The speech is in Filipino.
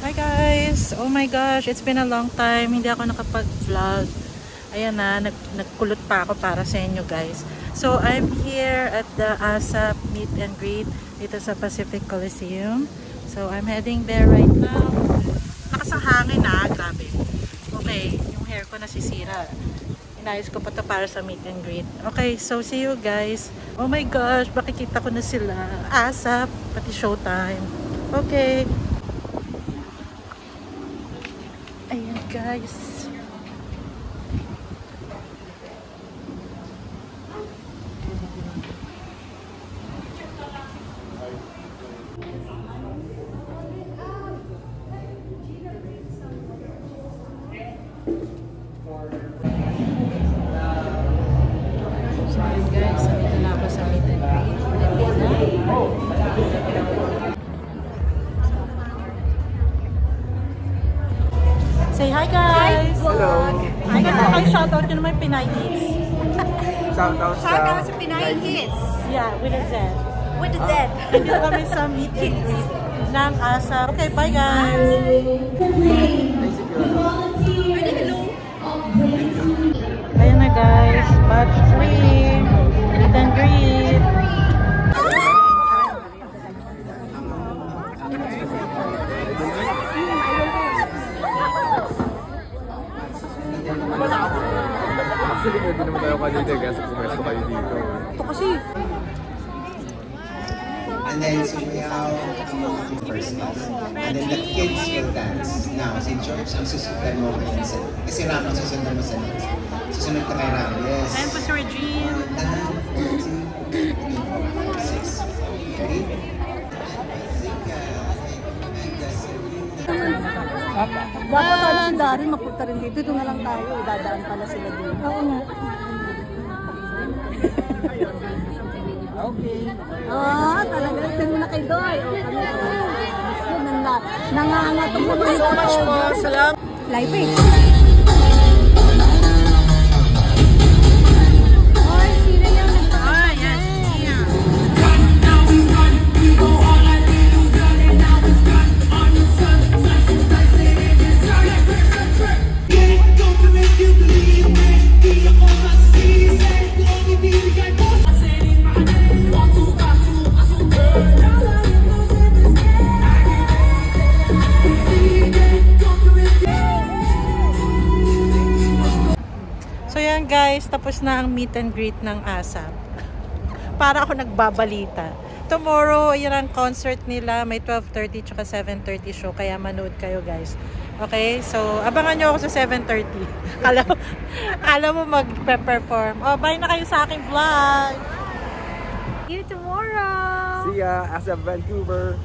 Hi guys! Oh my gosh, it's been a long time. Hindi ako nakapag-vlog. Ayan na, nagkulot pa ako para sa inyo guys. So, I'm here at the ASAP Meet and Greet dito sa Pacific Coliseum. So, I'm heading there right now. Lakas ang hangin na, grabe. Okay, yung hair ko nasisira. Inayos ko pa to para sa Meet and Greet. Okay, so see you guys. Oh my gosh, makikita ko na sila. ASAP, pati Showtime. Okay. Ayan guys. Say hi guys! Hello! Hi guys! Okay, shoutout yun naman yung Pinay Hits. Shoutout sa Pinay Hits! Yeah, with a Z. With a Z. Dito kami sa Meet and Greet ng ASAP. Okay, bye guys! Ayan na guys, batch 3, Meet and Greet. Actually, pwede naman tayo kanina kasi pumesto kayo dito. Ito kasi. And then sumayaw first class. And then the kids will dance. Now, si George ang susundan mo kayo sa... Kasi Ram ang susundan mo sa next. Susunod ka kay Ram, yes. Ayan po si Regine. 6. Ready? Dapat sana si Darin mapunta rin dito. Dito na lang tayo. Dadaan pala sila dito. Oo nga. Okay. Talaga. Send mo na kay Doy. Nangangat ang mga so much po. Salamat. Live eh. Oy, sino yung nagpapalala? Yes, yeah. So yan guys, tapos na ang meet and greet ng ASAP. Para ako nagbabalita. Tomorrow, yan ang concert nila. May 12:30 tsaka 7:30 show. Kaya manood kayo guys. Okay? So, abangan nyo ako sa 7:30. Alam mo mag-perform. Oh, bye na kayo sa aking vlog. See you tomorrow. See ya, ASAP Vancouver.